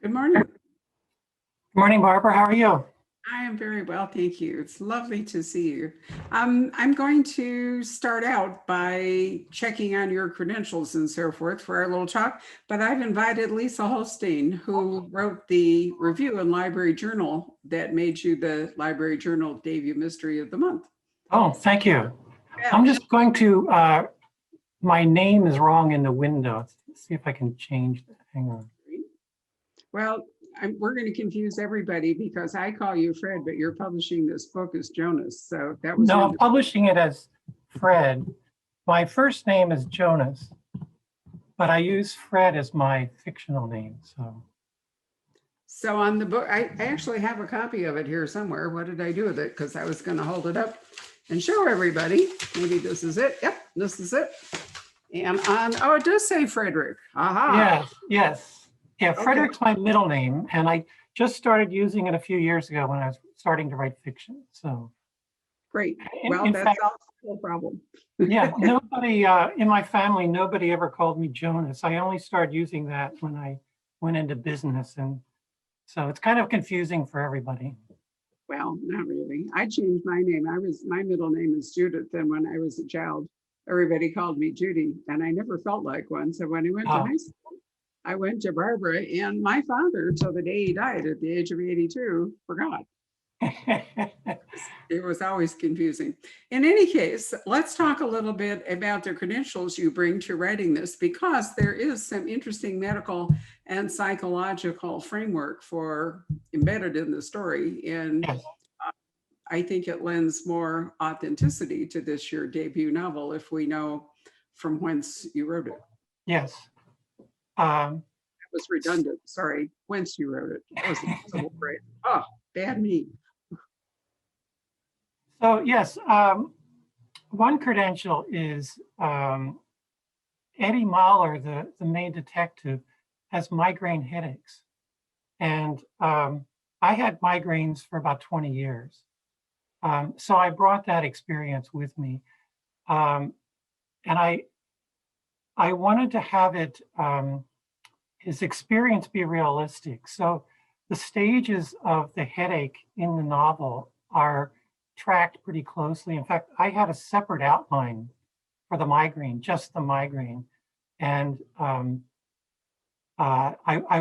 Good morning. Good morning, Barbara. How are you? I am very well, thank you. It's lovely to see you. I'm going to start out by checking on your credentials and so forth for our little talk, but I've invited Lisa Holstein, who wrote the review in Library Journal that made you the Library Journal Debut Mystery of the Month. Oh, thank you. Yeah. I'm just going to, my name is wrong in the window. Let's see if I can change that. Hang on. Well, we're going to confuse everybody because I call you Fred, but you're publishing this book as Jonas. So that was No, I'm publishing it as Fred. My first name is Jonas, but I use Fred as my fictional name. So on the book, I actually have a copy of it here somewhere. What did I do with it? Because I was going to hold it up and show everybody. Maybe this is it. Yep, this is it. And oh, it does say Frederick. Aha. Yes. Yeah, Frederick's my middle name, and I just started using it a few years ago when I was starting to write fiction. So great. Well, that's no problem. Yeah, nobody in my family, nobody ever called me Jonas. I only started using that when I went into business, and so it's kind of confusing for everybody. Well, not really. I changed my name. My middle name is Judith, and when I was a child, everybody called me Judy, and I never felt like one. So when I went to high school, I went to Barbara, and my father, till the day he died at the age of 82, forgot. It was always confusing. In any case, let's talk a little bit about the credentials you bring to writing this, because there is some interesting medical and psychological framework embedded in the story. And I think it lends more authenticity to this, your debut novel, if we know from whence you wrote it. Yes. That was redundant. Sorry, whence you wrote it. That was so great. Oh, bad me. So yes, one credential is Eddie Mahler, the main detective, has migraine headaches. And I had migraines for about 20 years. So I brought that experience with me. And I wanted to have his experience be realistic. So the stages of the headache in the novel are tracked pretty closely. In fact, I had a separate outline for the migraine, just the migraine. And I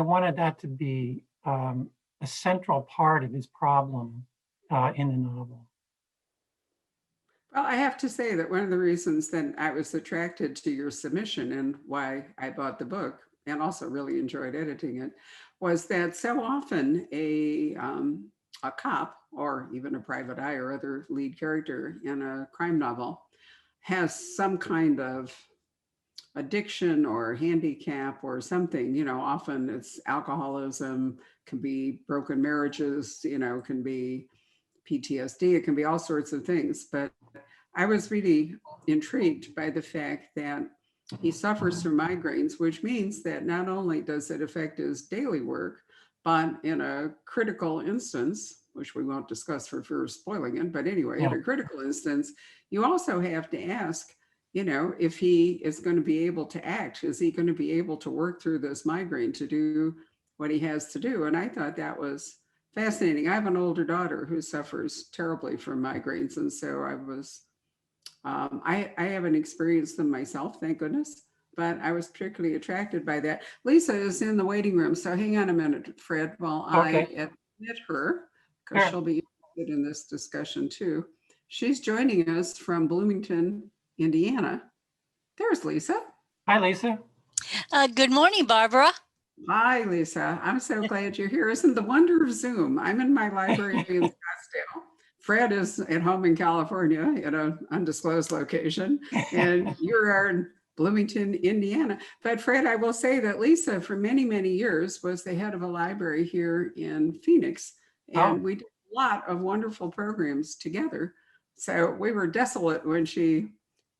wanted that to be a central part of his problem in the novel. Well, I have to say that one of the reasons that I was attracted to your submission and why I bought the book and also really enjoyed editing it was that so often a cop or even a private eye or other lead character in a crime novel has some kind of addiction or handicap or something. Often it's alcoholism, can be broken marriages, can be PTSD, it can be all sorts of things. But I was really intrigued by the fact that he suffers from migraines, which means that not only does it affect his daily work, but in a critical instance, which we won't discuss for fear of spoiling it, but anyway, in a critical instance, you also have to ask, if he is going to be able to act, is he going to be able to work through this migraine to do what he has to do? And I thought that was fascinating. I have an older daughter who suffers terribly from migraines. And so I haven't experienced them myself, thank goodness, but I was particularly attracted by that. Lisa is in the waiting room. So hang on a minute, Fred, while I admit her, because she'll be interested in this discussion too. She's joining us from Bloomington, Indiana. There's Lisa. Hi, Lisa. Good morning, Barbara. Hi, Lisa. I'm so glad you're here. Isn't the wonder of Zoom? I'm in my library in Scottsdale. Fred is at home in California in an undisclosed location, and you're in Bloomington, Indiana. But Fred, I will say that Lisa, for many, many years, was the head of a library here in Phoenix, and we did a lot of wonderful programs together. So we were desolate when she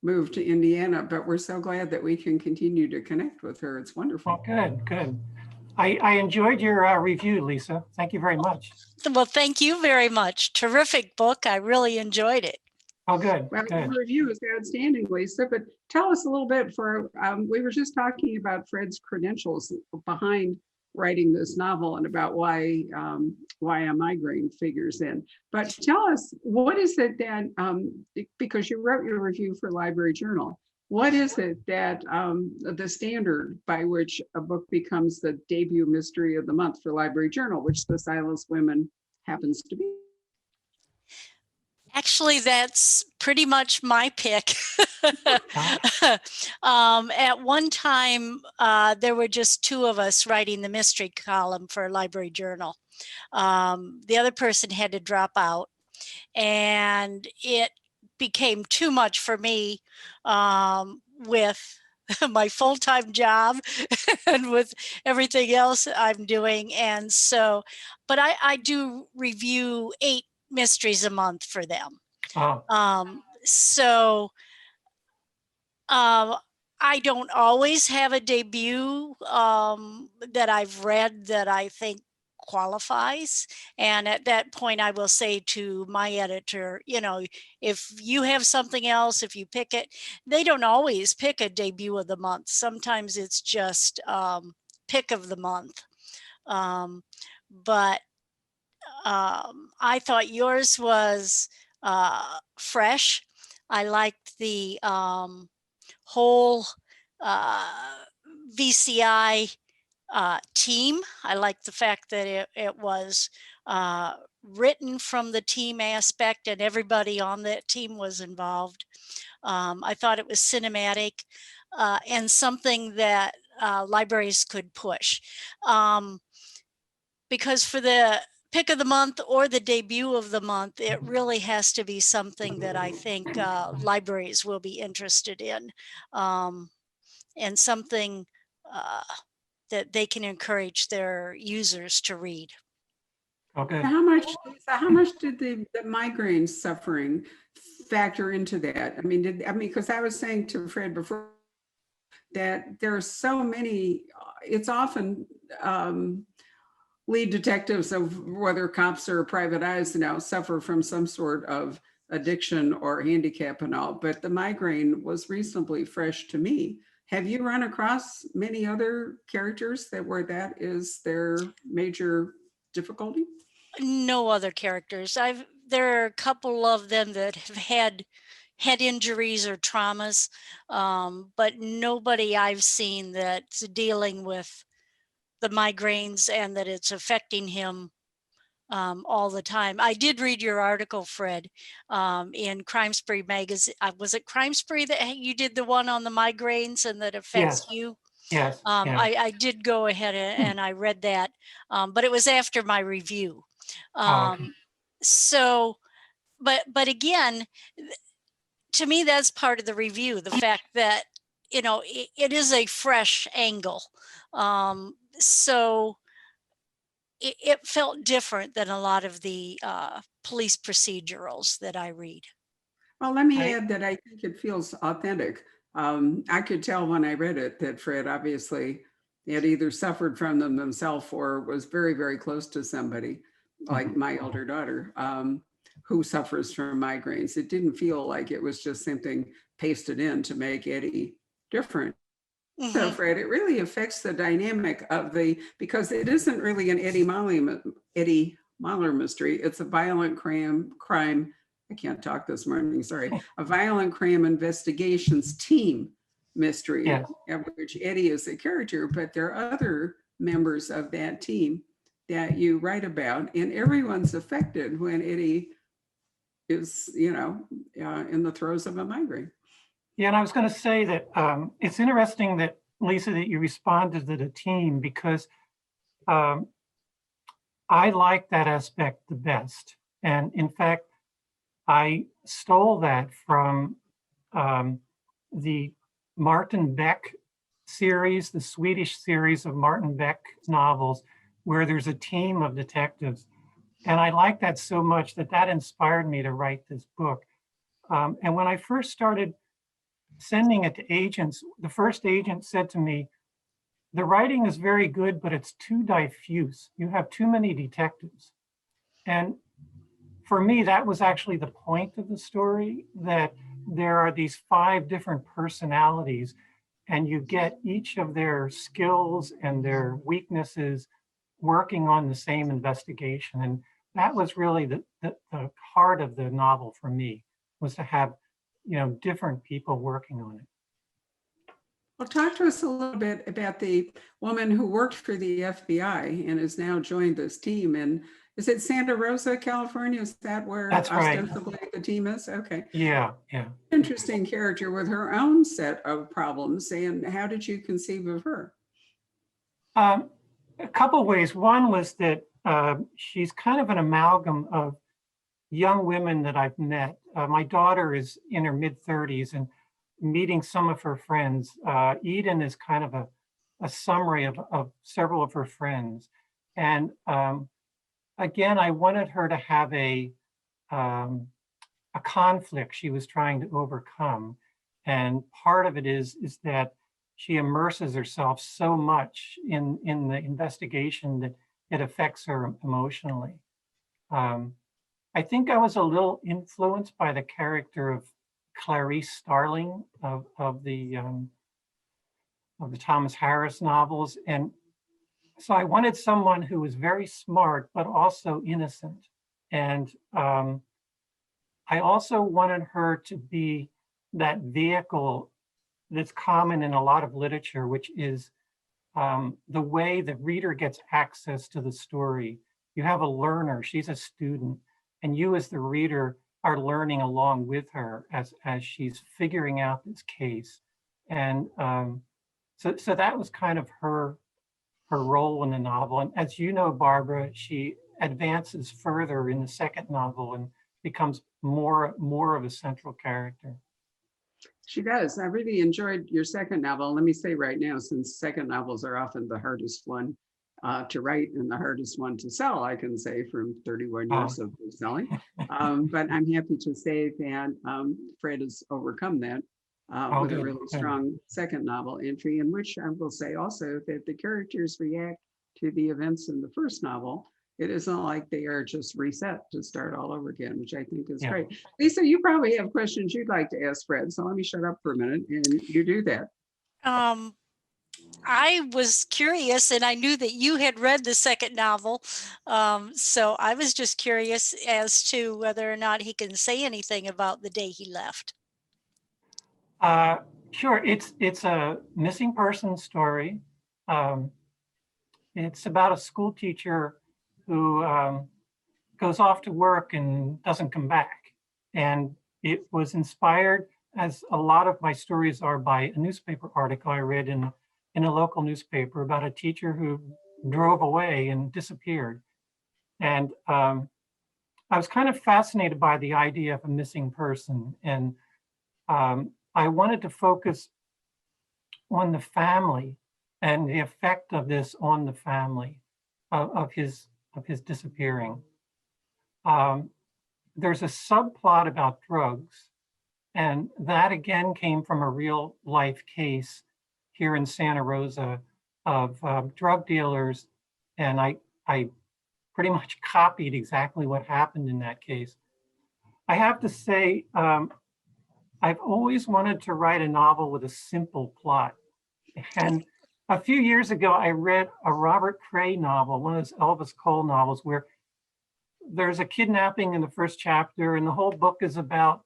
moved to Indiana, but we're so glad that we can continue to connect with her. It's wonderful. Oh, good. I enjoyed your review, Lisa. Thank you very much. Well, thank you very much. Terrific book. I really enjoyed it. Oh, good. Well, the review is outstanding, Lisa, but tell us a little bit we were just talking about Fred's credentials behind writing this novel and about why a migraine figures in. But tell us, what is it that, because you wrote your review for Library Journal, what is it that the standard by which a book becomes the debut mystery of the month for Library Journal, which The Silenced Women happens to be? Actually, that's pretty much my pick. At one time, there were just two of us writing the mystery column for Library Journal. The other person had to drop out, and it became too much for me with my full-time job and with everything else I'm doing. And so, but I do review 8 mysteries a month for them. Oh, So I don't always have a debut that I've read that I think qualifies. And at that point, I will say to my editor, you know, if you have something else, if you pick it, they don't always pick a debut of the month. Sometimes it's just pick of the month. But I thought yours was fresh. I liked the whole VCI team. I liked the fact that it was written from the team aspect and everybody on that team was involved. I thought it was cinematic and something that libraries could push. Because for the pick of the month or the debut of the month, it really has to be something that I think libraries will be interested in, and something uh, that they can encourage their users to read. okay. How much did the migraine suffering factor into that? Because I was saying to Fred before that there are so many, it's often lead detectives of whether cops or private eyes now suffer from some sort of addiction or handicap and all, but the migraine was reasonably fresh to me. Have you run across many other characters where that is their major difficulty? No other characters. There are a couple of them that have had head injuries or traumas, but nobody I've seen that's dealing with the migraines and that it's affecting him all the time. I did read your article, Fred, in Crime Spree magazine. Was it Crime Spree that you did the one on the migraines and that affects Yes, you? yes, yeah. I did go ahead and I read that, but it was after my review. Oh, okay. So, but again, to me, that's part of the review, the fact that, you know, it is a fresh angle. So it felt different than a lot of the police procedurals that I read. Well, let me I, add that I think it feels authentic. I could tell when I read it that Fred obviously had either suffered from them himself or was very, very close to somebody like mhm. my elder daughter who suffers from migraines. It didn't feel like it was just something pasted in to make Eddie different. So, Hmm. Fred, it really affects the dynamic of because it isn't really an Eddie Mahler mystery. It's a violent crime. I can't talk this morning, sorry. A violent crime investigations team mystery, Yes. of which Eddie is a character, but there are other members of that team that you write about, and everyone's affected when Eddie is, in the throes of a migraine. Yeah, and I was going to say that it's interesting that, Lisa, that you responded to the team because um, I like that aspect the best. And in fact, I stole that from the Martin Beck series, the Swedish series of Martin Beck novels, where there's a team of detectives. And I like that so much that that inspired me to write this book. And when I first started sending it to agents, the first agent said to me, the writing is very good, but it's too diffuse. You have too many detectives. And for me, that was actually the point of the story, that there are these 5 different personalities. and you get each of their skills and their weaknesses working on the same investigation. And that was really the heart of the novel for me, was to have, different people working on it. Well, talk to us a little bit about the woman who worked for the FBI and has now joined this team. And is it Santa Rosa, California? Is that where That's right. ostensibly the team is? Okay. Yeah. Interesting character with her own set of problems. And how did you conceive of her? A couple ways. One was that she's kind of an amalgam of young women that I've met. My daughter is in her mid-30s, and meeting some of her friends. Eden is kind of a summary of several of her friends. And again, I wanted her to have a conflict she was trying to overcome. And part of it is that she immerses herself so much in the investigation that it affects her emotionally. I think I was a little influenced by the character of Clarice Starling of the Thomas Harris novels. And so I wanted someone who was very smart, but also innocent. And I also wanted her to be that vehicle that's common in a lot of literature, which is the way the reader gets access to the story. You have a learner, she's a student, and you as the reader are learning along with her as she's figuring out this case. And so that was kind of her role in the novel. And as you know, Barbara, she advances further in the second novel and becomes more of a central character. She does. I really enjoyed your second novel. Let me say right now, since second novels are often the hardest one to write and the hardest one to sell, I can say from 31 years of selling. But I'm happy to say that Fred has overcome that with a really strong second novel entry, in which I will say also that the characters react to the events in the first novel. It isn't like they are just reset to start all over again, which I think is great. Lisa, you probably have questions you'd like to ask Fred, so let me shut up for a minute and you do that. I was curious, and I knew that you had read the second novel. So I was just curious as to whether or not he can say anything about the day he left. Sure, it's a missing person story. It's about a school teacher who goes off to work and doesn't come back. And it was inspired, as a lot of my stories are, by a newspaper article I read in a local newspaper about a teacher who drove away and disappeared. And I was kind of fascinated by the idea of a missing person. And I wanted to focus on the family and the effect of this on the family of his disappearing. There's a subplot about drugs, and that again came from a real life case here in Santa Rosa of drug dealers, and I pretty much copied exactly what happened in that case. I have to say, I've always wanted to write a novel with a simple plot. And a few years ago, I read a Robert Cray novel, one of those Elvis Cole novels, where there's a kidnapping in the first chapter, and the whole book is about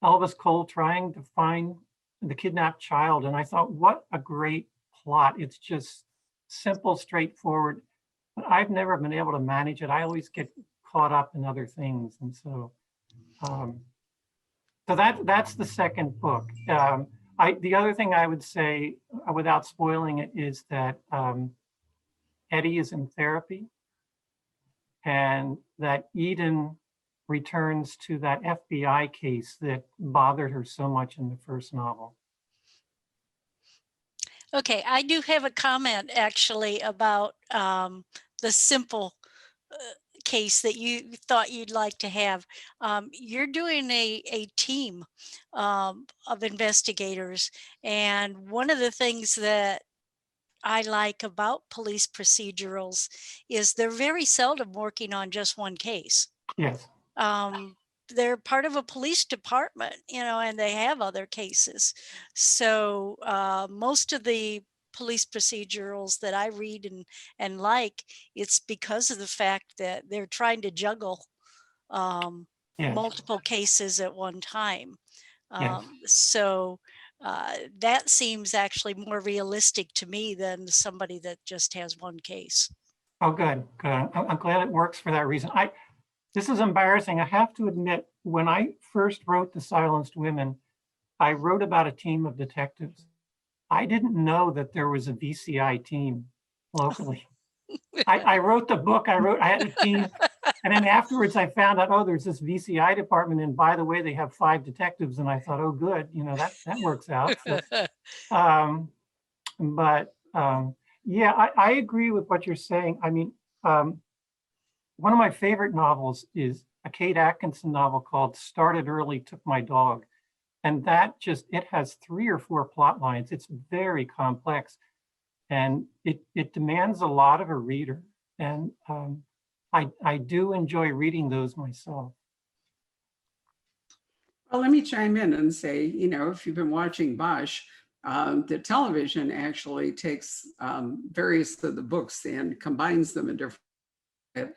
Elvis Cole trying to find the kidnapped child. And I thought, what a great plot. It's just simple, straightforward. But I've never been able to manage it. I always get caught up in other things. And so that's the second book. The other thing I would say, without spoiling it, is that Eddie is in therapy, and that Eden returns to that FBI case that bothered her so much in the first novel. Okay, I do have a comment actually about the simple case that you thought you'd like to have. You're doing a team of investigators, and one of the things that I like about police procedurals is they're very seldom working on just one case. Yes. they're part of a police department, and they have other cases. So most of the police procedurals that I read and like, it's because of the fact that they're trying to juggle um, Yes, multiple cases at one time. yes. So that seems actually more realistic to me than somebody that just has one case. Oh, good, good. I'm glad it works for that reason. This is embarrassing. I have to admit, when I first wrote The Silenced Women, I wrote about a team of detectives. I didn't know that there was a VCI team locally. I wrote the book, I had a team, and then afterwards I found out, oh, there's this VCI department, and by the way, they have 5 detectives, and I thought, oh, good, that works out. So, um, but yeah, I agree with what you're saying. I mean, one of my favorite novels is a Kate Atkinson novel called Started Early, Took My Dog. And it has 3 or 4 plot lines. It's very complex and it demands a lot of a reader. And I do enjoy reading those myself. Well, let me chime in and say, if you've been watching Bosch, the television actually takes various of the books and combines them in different.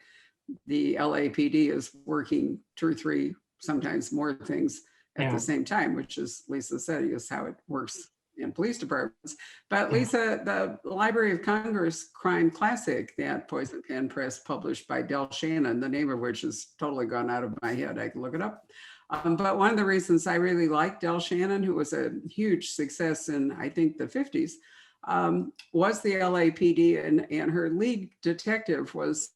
The LAPD is working 2 or 3, sometimes more things at the Yeah, same time, which is Lisa said is how it works in police departments. But yeah, Lisa, the Library of Congress crime classic that Poison Pen Press published by Del Shannon, the name of which has totally gone out of my head. I can look it up. But one of the reasons I really like Del Shannon, who was a huge success in, I think, the 50s, was the LAPD, and her lead detective was,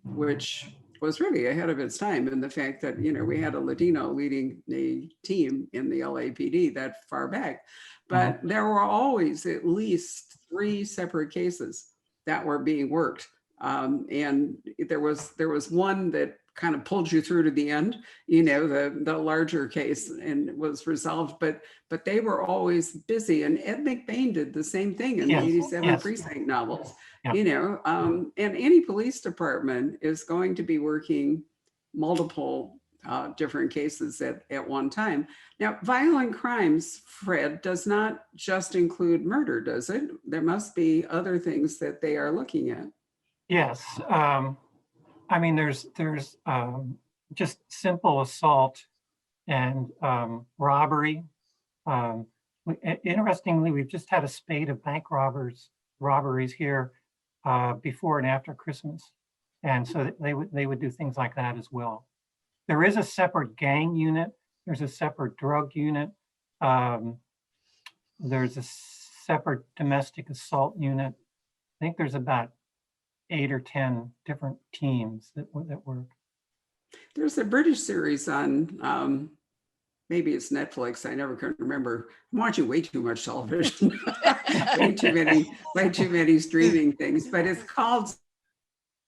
which was really ahead of its time in the fact that, we had a Latino leading the team in the LAPD that far back. But there were always at least 3 separate cases that were being worked. And there was one that kind of pulled you through to the end, the larger case, and was resolved. But they were always busy. And Ed McBain did the same thing in the yes, 87 yes, Precinct novels. yeah, And any police department is going to be working multiple different cases at one time. Now, violent crimes, Fred, does not just include murder, does it? There must be other things that they are looking at. yes. I mean, there's just simple assault and robbery. Interestingly, we've just had a spate of bank robberies here before and after Christmas, and so they would do things like that as well. There is a separate gang unit. There's a separate drug unit. Um, there's a separate domestic assault unit. I think there's about 8 or 10 different teams that work. There's a British series on, maybe it's Netflix. I never can remember. I'm watching way too much television, way too many streaming things. But it's called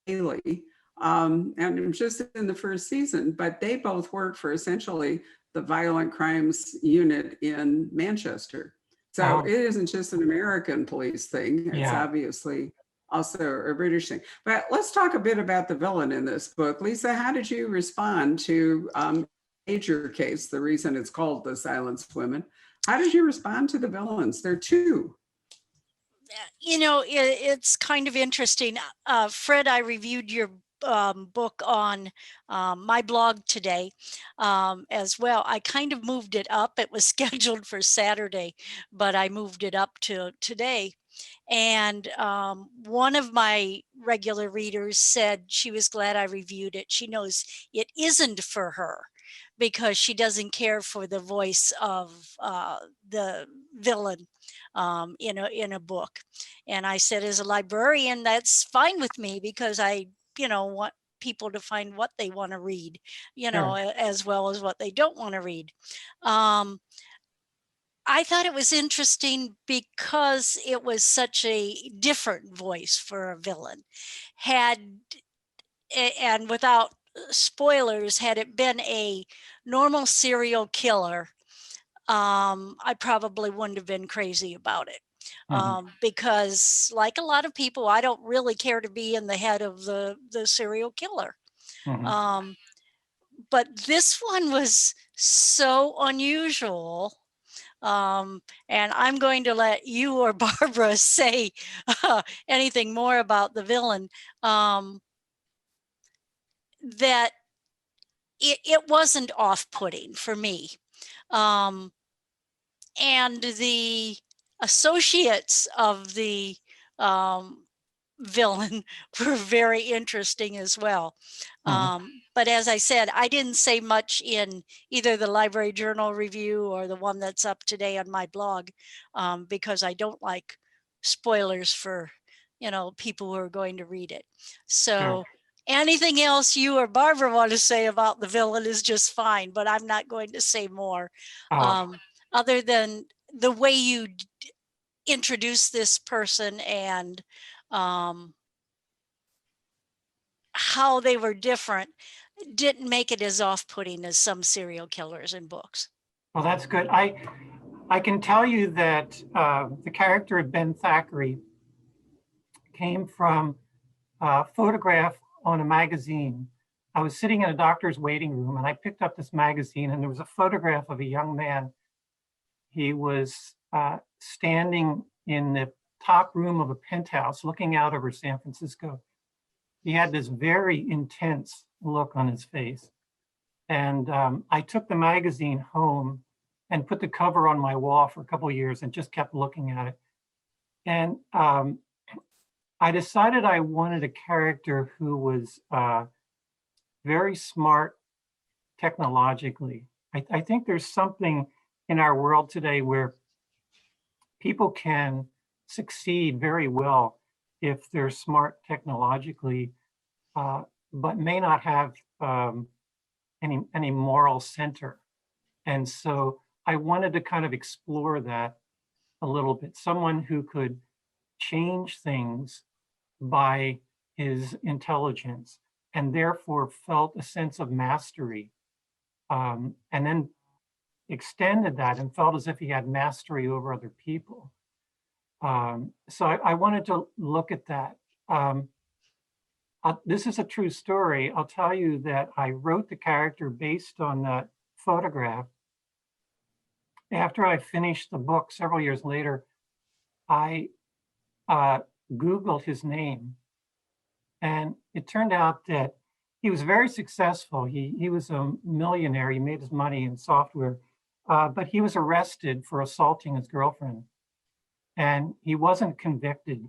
Daily, and it was just in the first season. But they both work for essentially the violent crimes unit in Manchester. So Oh, it isn't just an American police thing. It's yeah. obviously also a British thing. But let's talk a bit about the villain in this book. Lisa, how did you respond to major case, the reason it's called The Silenced Women? How did you respond to the villains? There are 2. It's kind of interesting. Fred, I reviewed your book on my blog today as well. I kind of moved it up. It was scheduled for Saturday, but I moved it up to today. And one of my regular readers said she was glad I reviewed it. She knows it isn't for her because she doesn't care for the voice of the villain in a book. And I said, as a librarian, that's fine with me because I want people to find what they want to read, Sure. as well as what they don't want to read. I thought it was interesting because it was such a different voice for a villain. Had and without spoilers, had it been a normal serial killer, I probably wouldn't have been crazy about it. Because like a lot of people, I don't really care to be in the head of the serial killer. Mhm. Um, but this one was so unusual. And I'm going to let you or Barbara say anything more about the villain. That it wasn't off-putting for me. And the associates of the villain were very interesting as well. But as I said, I didn't say much in either the Library Journal review or the one that's up today on my blog, because I don't like spoilers for, people who are going to read it. So anything else you or Barbara want to say about the villain is just fine, but I'm not going to say more. Other than the way you introduce this person and how they were different didn't make it as off-putting as some serial killers in books. Well, that's good. I can tell you that the character of Ben Thackeray came from a photograph on a magazine. I was sitting in a doctor's waiting room and I picked up this magazine and there was a photograph of a young man. He was standing in the top room of a penthouse looking out over San Francisco. He had this very intense look on his face. And I took the magazine home and put the cover on my wall for a couple of years and just kept looking at it. And I decided I wanted a character who was very smart technologically. I think there's something in our world today where people can succeed very well if they're smart technologically, but may not have any moral center. And so I wanted to kind of explore that a little bit. Someone who could change things by his intelligence and therefore felt a sense of mastery, and then extended that and felt as if he had mastery over other people. So I wanted to look at that. This is a true story. I'll tell you that I wrote the character based on that photograph. After I finished the book several years later, I Googled his name. And it turned out that he was very successful. He was a millionaire. He made his money in software, but he was arrested for assaulting his girlfriend. And he wasn't convicted,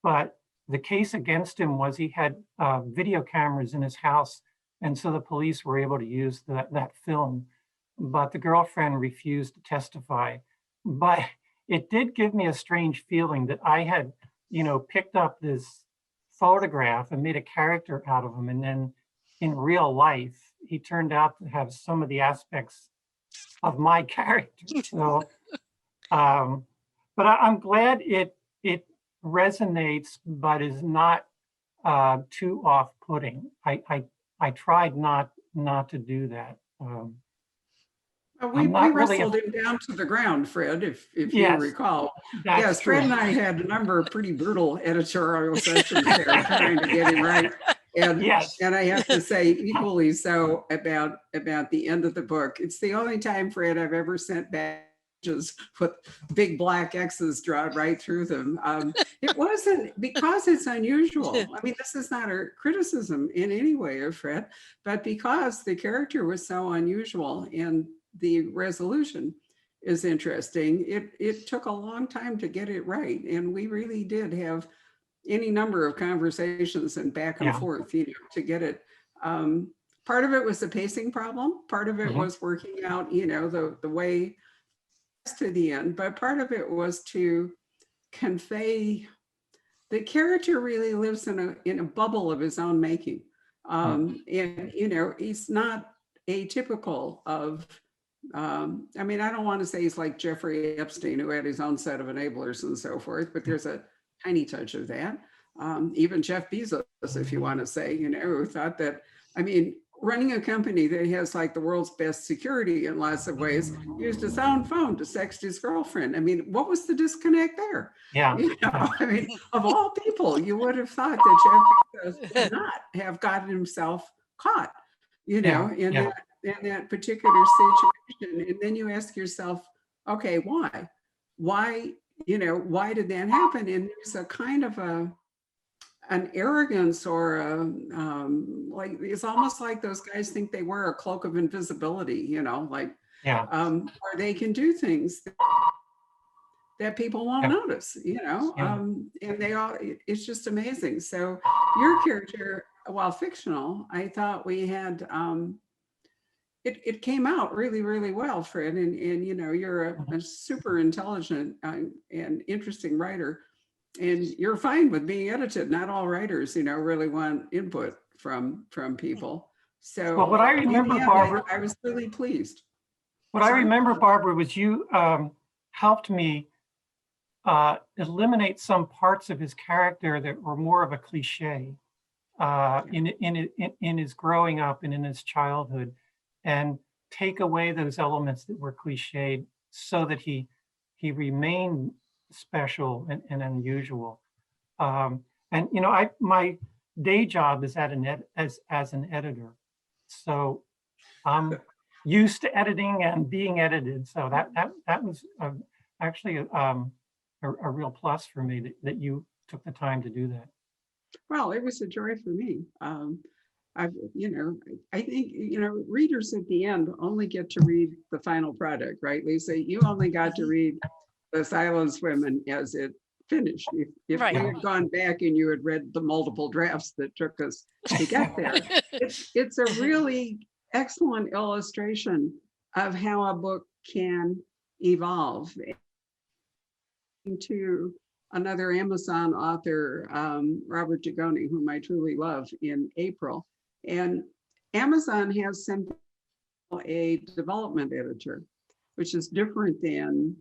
but the case against him was he had video cameras in his house. And so the police were able to use that film, but the girlfriend refused to testify. But it did give me a strange feeling that I had, picked up this photograph and made a character out of him. And then in real life, he turned out to have some of the aspects of my character. So, but I'm glad it resonates, but is not too off-putting. I tried not to do that. We wrestled him down to the ground, Fred, if you recall. Yes, true. Fred and I had a number of pretty brutal editorial sessions there trying to get him right. And, and I have to say equally so about the end of the book. It's the only time, Fred, I've ever sent back pages with big black X's drawn right through them. It wasn't because it's unusual. I mean, this is not a criticism in any way of Fred, but because the character was so unusual and the resolution is interesting. It took a long time to get it right. And we really did have any number of conversations and back and forth, to get it. Part of it was a pacing problem. Part of it was working out, the way to the end, but part of it was to convey the character really lives in a bubble of his own making. And, he's not atypical of, I don't want to say he's like Jeffrey Epstein, who had his own set of enablers and so forth, but there's a tiny touch of that. Even Jeff Bezos, if you want to say, who thought that, running a company that has like the world's best security in lots of ways, used his own phone to sext his girlfriend. What was the disconnect there? Yeah. Of all people, you would have thought that Jeff Bezos would not have gotten himself caught. you Yeah. know, in Yeah. that particular situation. And then you ask yourself, okay, why? Why, why did that happen? And there's a kind of an arrogance or like, it's almost like those guys think they wear a cloak of invisibility, like, Yeah. or they can do things that people won't Yeah. notice, Yeah. and it's just amazing. So your character, while fictional, I thought we had, it came out really, really well, Fred. And you're a super intelligent and interesting writer, and you're fine with being edited. Not all writers, really want input from people. Well, So what I you remember, have it. Barbara, I was really pleased. what I Sorry? remember, Barbara, was you helped me eliminate some parts of his character that were more of a cliche in his growing up and in his childhood, and take away those elements that were cliched so that he remained special and unusual. And my day job is as an editor, so I'm used to editing and being edited. So that was actually a real plus for me that you took the time to do that. Well, it was a joy for me. I think, readers at the end only get to read the final product, right, Lisa? You only got to read The Silence Women as it finished. If Right. we had gone back and you had read the multiple drafts that took us to get there, it's a really excellent illustration of how a book can evolve into another Amazon author, Robert Dugoni, whom I truly love, in April. And Amazon has sent a development editor, which is different than,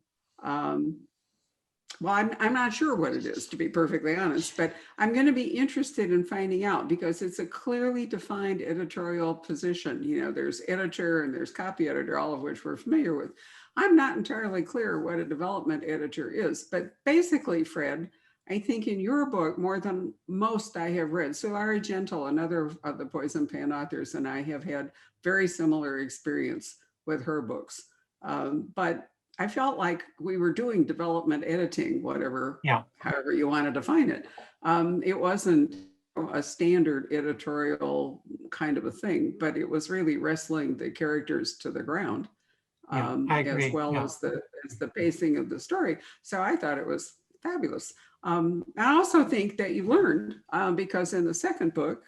well, I'm not sure what it is, to be perfectly honest, but I'm going to be interested in finding out, because it's a clearly defined editorial position. There's editor and there's copy editor, all of which we're familiar with. I'm not entirely clear what a development editor is, but basically, Fred, I think in your book, more than most I have read, Sulari Gentle, another of the Poison Pan authors, and I have had very similar experience with her books. But I felt like we were doing development editing, however you want to define it. It wasn't a standard editorial kind of a thing, but it was really wrestling the characters to the ground, I agree. as well as the pacing of the story. So I thought it was fabulous. I also think that you learned, because in the second book,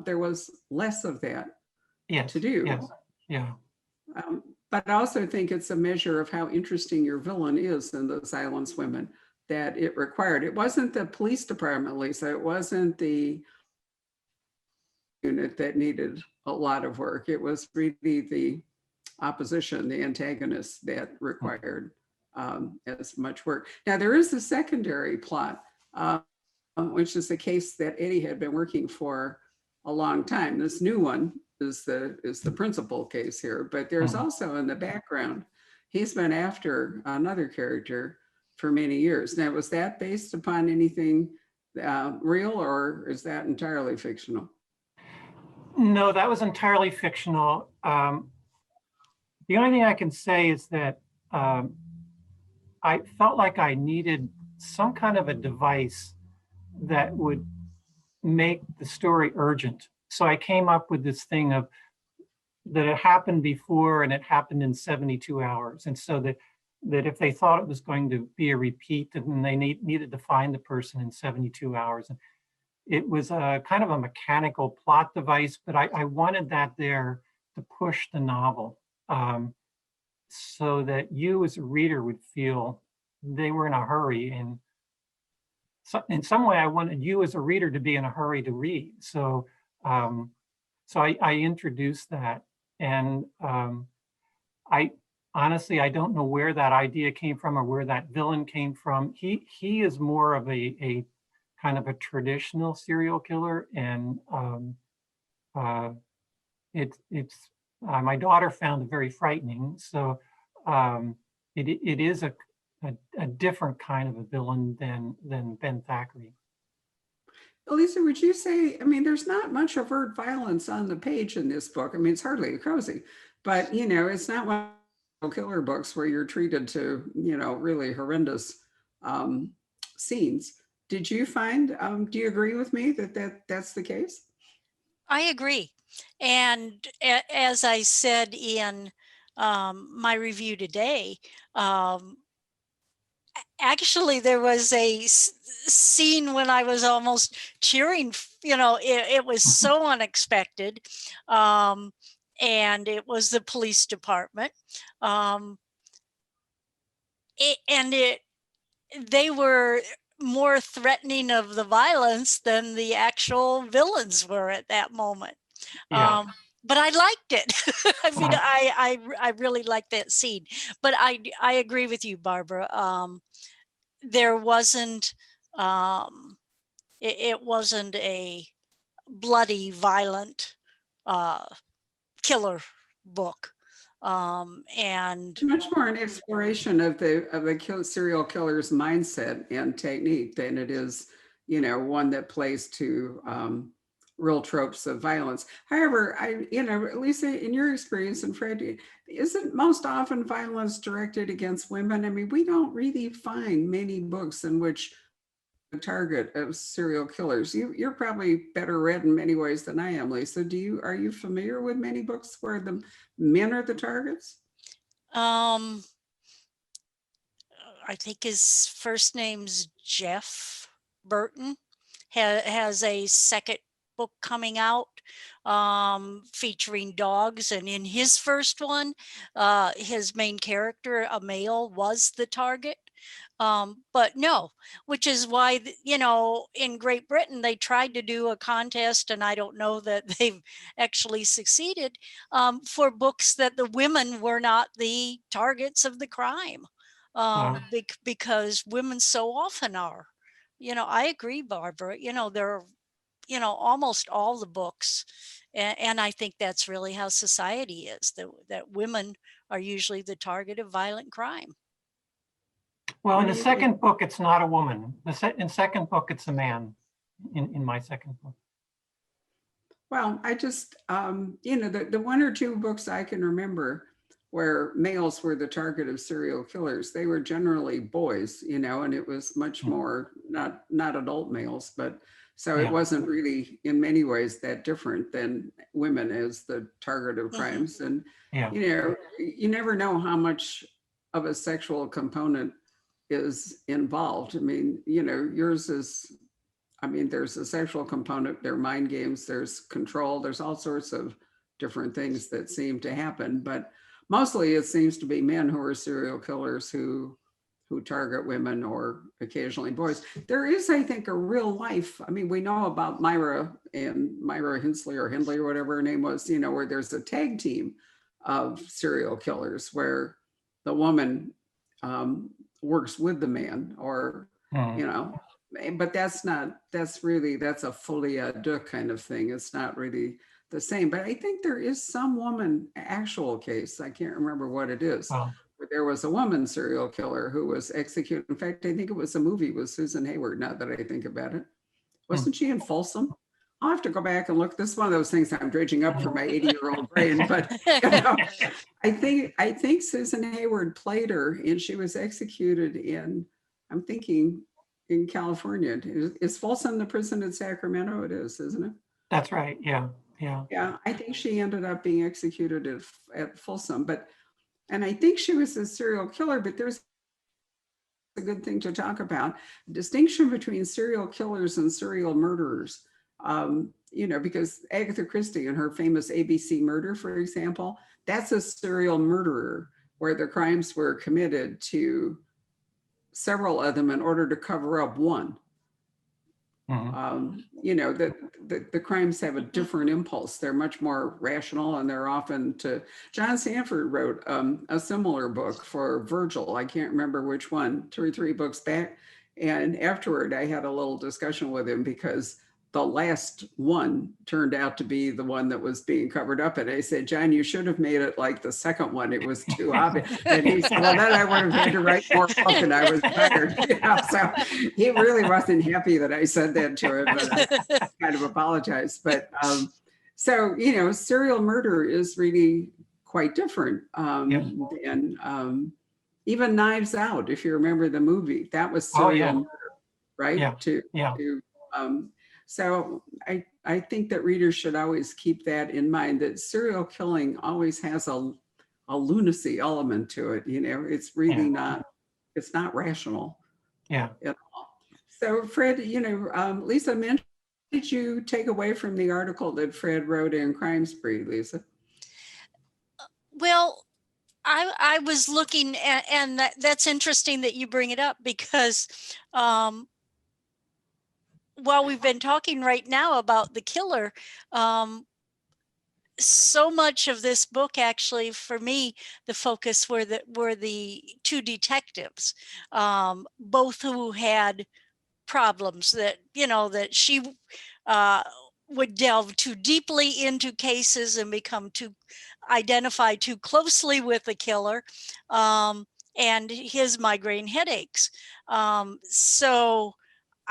there was less of that to do. Yes. Yeah. But I also think it's a measure of how interesting your villain is in The Silence Women that it required. It wasn't the police department, Lisa. It wasn't the unit that needed a lot of work. It was really the opposition, the antagonist, that required as much work. Now, there is a secondary plot, which is a case that Eddie had been working for a long time. This new one is the principal case here, but there's also in the background, he's been after another character for many years. Now, was that based upon anything real, or is that entirely fictional? No, that was entirely fictional. The only thing I can say is that I felt like I needed some kind of a device that would make the story urgent. So I came up with this thing of that it happened before and it happened in 72 hours. And so that if they thought it was going to be a repeat, then they needed to find the person in 72 hours. And it was a kind of a mechanical plot device, but I wanted that there to push the novel, so that you as a reader would feel they were in a hurry. And so in some way, I wanted you as a reader to be in a hurry to read. So I introduced that. And I honestly, I don't know where that idea came from or where that villain came from. He is more of a kind of a traditional serial killer. And it's my daughter found it very frightening. So it is a different kind of a villain than Ben Thackeray. Elisa, would you say, I mean, there's not much overt violence on the page in this book. I mean, it's hardly a cozy, but it's not one of those killer books where you're treated to, really horrendous um, scenes. Did you find, do you agree with me that's the case? I agree. And as I said in my review today, um, actually there was a scene when I was almost cheering. It was so unexpected. Um, and it was the police department. Um, and they were more threatening of the violence than the actual villains were at that moment. Yeah. But I liked it. I mean, Mhm. I really liked that scene. But I agree with you, Barbara. There wasn't it wasn't a bloody, violent uh, killer book. And Much more an exploration of the serial killer's mindset and technique than it is, one that plays to real tropes of violence. However, Lisa, in your experience, and Fred, isn't most often violence directed against women? I mean, we don't really find many books in which the target of serial killers. You're probably better read in many ways than I am, Lisa. Are you familiar with many books where the men are the targets? um, I think his first name's Jeff Burton, has a second book coming out featuring dogs. And in his first one, his main character, a male, was the target. But no, which is why, in Great Britain, they tried to do a contest, and I don't know that they've actually succeeded, for books that the women were not the targets of the crime, Wow. because women so often are. I agree, Barbara. There are, almost all the books, and I think that's really how society is, that women are usually the target of violent crime. Well, What in do the you think? second book, it's not a woman. In second book, it's a man. In my second book. Well, I just, the one or two books I can remember where males were the target of serial killers, they were generally boys, and it was much Mm. more not adult males, but so it Yeah. wasn't really in many ways that different than women as the target of Mhm. crimes. And, Yeah. you never know how much of a sexual component is involved. I mean, yours is, I mean, there's a sexual component, there are mind games, there's control, there's all sorts of different things that seem to happen. But mostly it seems to be men who are serial killers who target women or occasionally boys. There is, I think, a real life. I mean, we know about Myra Hensley or Hindley or whatever her name was, where there's a tag team of serial killers where the woman works with the man or, Mhm. you know, but that's a folie à deux kind of thing. It's not really the same. But I think there is some woman actual case. I can't remember what it is. Well, But there was a woman serial killer who was executed. In fact, I think it was a movie with Susan Hayward, now that I think about it. mm. Wasn't she in Folsom? I'll have to go back and look. This is one of those things I'm dredging up for my 80-year-old brain. But I think Susan Hayward played her, and she was executed in, I'm thinking, in California. Is Folsom the prison in Sacramento? It is, isn't it? That's right. Yeah. Yeah. Yeah, I think she ended up being executed at Folsom. And I think she was a serial killer, but there's a good thing to talk about. Distinction between serial killers and serial murderers. Because Agatha Christie and her famous ABC murder, for example, that's a serial murderer where the crimes were committed to several of them in order to cover up one. Mhm. The crimes have a different impulse. They're much more rational, and they're often to. John Sanford wrote a similar book for Virgil. I can't remember which one, 2 or 3 books back. And afterward, I had a little discussion with him because the last one turned out to be the one that was being covered up. And I said, John, you should have made it like the second one. It was too obvious. And he said, well, then I would have had to write more book and I was tired. So he really wasn't happy that I said that to him, but I kind of apologized. But so, serial murder is really quite different than even Knives Out, if you remember the movie. That was serial murder, right? So I think that readers should always keep that in mind, that serial killing always has a lunacy element to it. It's really not, it's not rational at all. So Fred, Lisa mentioned, what did you take away from the article that Fred wrote in Crime Spree, Lisa? Well, I was looking at, and that's interesting that you bring it up, because while we've been talking right now about the killer, so much of this book, actually, for me, the focus were the two detectives, both who had problems that, that she would delve too deeply into cases and identify too closely with the killer, and his migraine headaches. So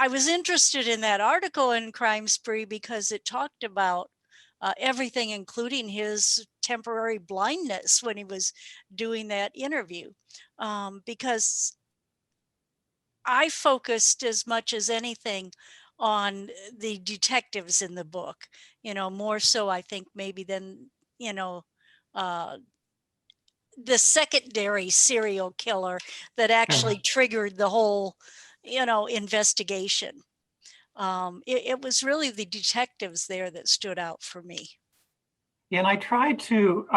I was interested in that article in Crime Spree because it talked about everything, including his temporary blindness when he was doing that interview, because I focused as much as anything on the detectives in the book, more so, I think, maybe than, uh, the secondary serial killer that actually triggered the whole, investigation. It was really the detectives there that stood out for me. Yeah, and I tried to,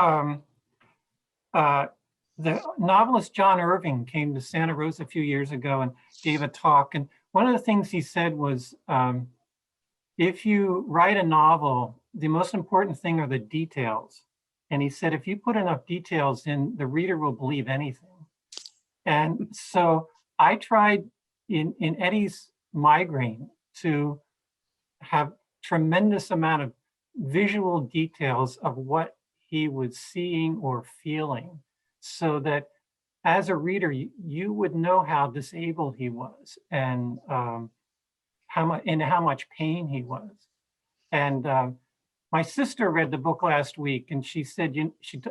the novelist John Irving came to Santa Rosa a few years ago and gave a talk. And one of the things he said was, if you write a novel, the most important thing are the details. And he said, if you put enough details in, the reader will believe anything. And so I tried in Eddie's migraine to have tremendous amount of visual details of what he was seeing or feeling, so that as a reader, you would know how disabled he was, and how much pain he was. And my sister read the book last week, and she said,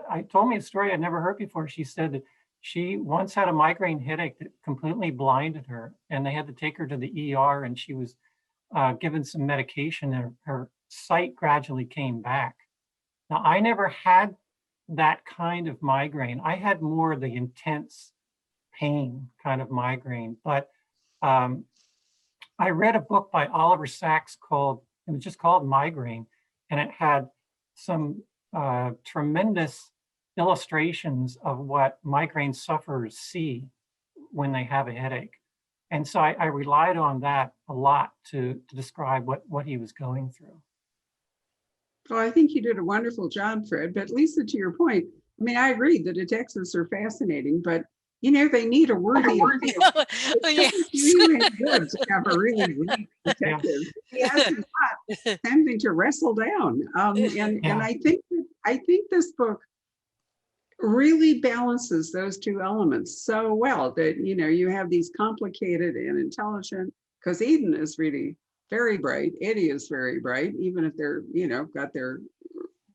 I told me a story I'd never heard before. She said that she once had a migraine headache that completely blinded her, and they had to take her to the ER, and she was given some medication, and her sight gradually came back. Now, I never had that kind of migraine. I had more of the intense pain kind of migraine, but I read a book by Oliver Sacks it was just called Migraine, and it had some tremendous illustrations of what migraine sufferers see when they have a headache. And so I relied on that a lot to describe what he was going through. Well, I think you did a wonderful job, Fred. But Lisa, to your point, I mean, I agree the detectives are fascinating, but they need a worthy. It's really good to have a really great detective. He hasn't got something to wrestle down, and I think this book really balances those two elements so well that you have these complicated and intelligent, because Eden is really very bright, Eddie is very bright, even if they're got their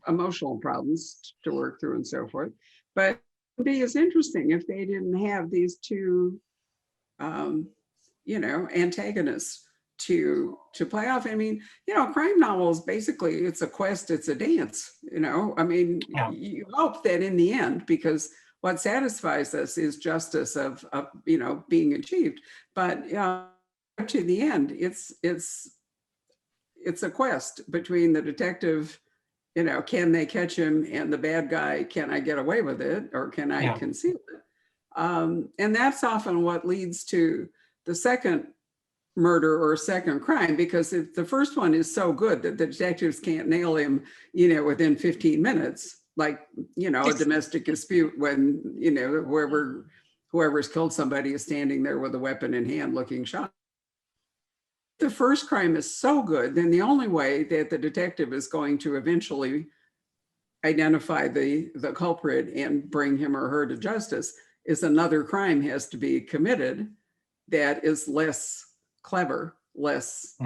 emotional problems to work through and so forth. But it would be as interesting if they didn't have these two antagonists to play off. I mean, crime novels, basically it's a quest, it's a dance, I mean, you hope that in the end, because what satisfies us is justice of being achieved. But to the end, it's a quest between the detective, can they catch him, and the bad guy, can I get away with it, or can I conceal it? And that's often what leads to the second murder or second crime, because if the first one is so good that the detectives can't nail him, within 15 minutes, like, a domestic dispute when, whoever's killed somebody is standing there with a weapon in hand looking shocked. the first crime is so good, then the only way that the detective is going to eventually identify the culprit and bring him or her to justice is another crime has to be committed that is less clever, less,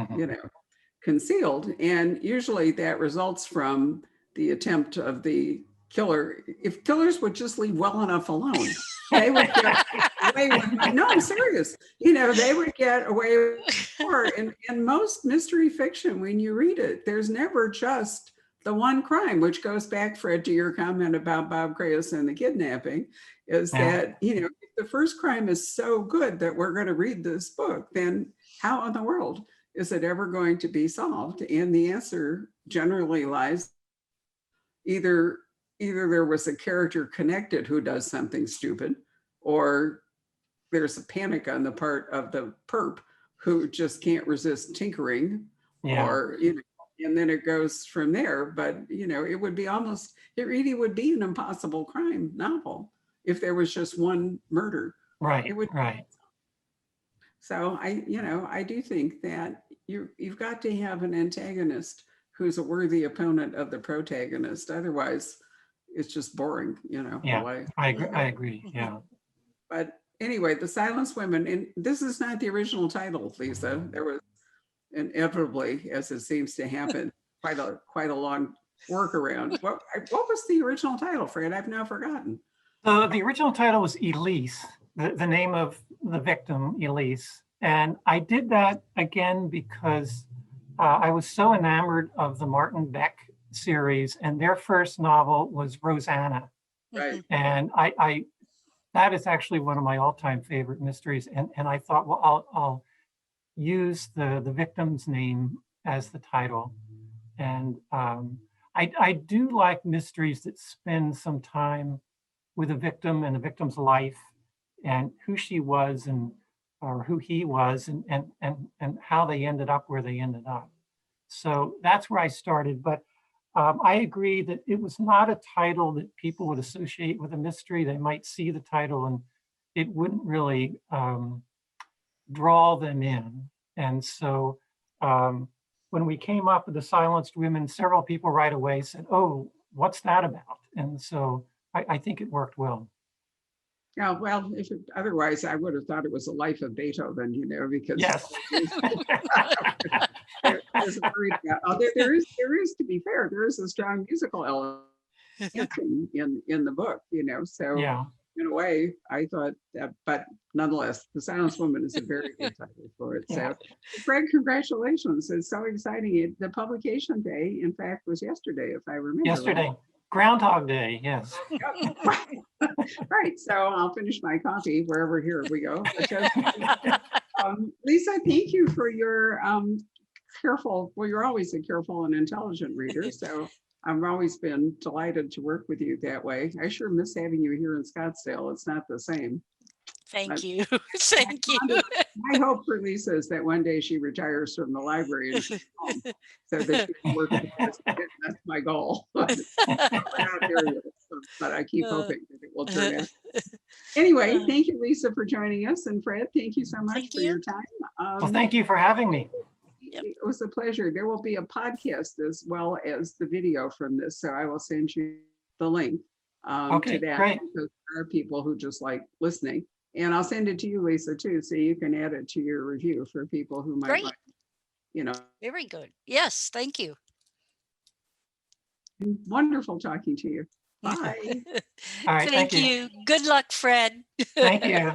concealed. And usually that results from the attempt of the killer. If killers would just leave well enough alone, they would get away with, no, I'm serious. They would get away with more. In most mystery fiction, when you read it, there's never just the one crime, which goes back, Fred, to your comment about Bob Crayus and the kidnapping, is that, if the first crime is so good that we're going to read this book, then how in the world is it ever going to be solved? And the answer generally lies either there was a character connected who does something stupid, or there's a panic on the part of the perp who just can't resist tinkering, or, and then it goes from there. But, it would be it really would be an impossible crime novel if there was just one murder. Right, It would, right. So I do think that you've got to have an antagonist who's a worthy opponent of the protagonist. Otherwise, it's just boring, Yeah, I agree. Yeah. But anyway, The Silenced Women, and this is not the original title, Lisa. There was inevitably, as it seems to happen, quite a long workaround. What was the original title, Fred? I've now forgotten. The original title was Elise, the name of the victim, Elise. And I did that again because I was so enamored of the Martin Beck series, and their first novel was Rosanna. Right. And I that is actually one of my all-time favorite mysteries. And I thought, well, I'll use the victim's name as the title. And I do like mysteries that spend some time with a victim and the victim's life and who she was or who he was and how they ended up where they ended up. So that's where I started. But I agree that it was not a title that people would associate with a mystery. They might see the title and it wouldn't really draw them in. And so when we came up with The Silenced Women, several people right away said, oh, what's that about? And so I think it worked well. Yeah, well, otherwise I would have thought it was a life of Beethoven, because yes. there is, to be fair, there is a strong musical element in the book, so yeah. In a way, I thought that, but nonetheless, The Silenced Woman is a very good title for it. Yeah. So, Fred, congratulations! It's so exciting. The publication day, in fact, was yesterday, if I remember. Yesterday, right. Groundhog Day. Yes. Right. So I'll finish my coffee wherever. Here we go. Lisa, thank you for your careful. Well, you're always a careful and intelligent reader. So I've always been delighted to work with you that way. I sure miss having you here in Scottsdale. It's not the same. Thank you. Thank you. My hope for Lisa is that one day she retires from the library and she's home so that she can work with us. That's my goal. But I keep hoping that it will turn out. Anyway, thank you, Lisa, for joining us. And Fred, thank you so much for your time. Well, thank you for having me. It was a pleasure. There will be a podcast as well as the video from this. So I will send you the link Okay, to that. great. Because there are people who just like listening. And I'll send it to you, Lisa, too, so you can add it to your review for people who might like, Very good. Yes, thank you. Wonderful talking to you. Bye. All right, Thank you. Good luck, Fred. Thank you.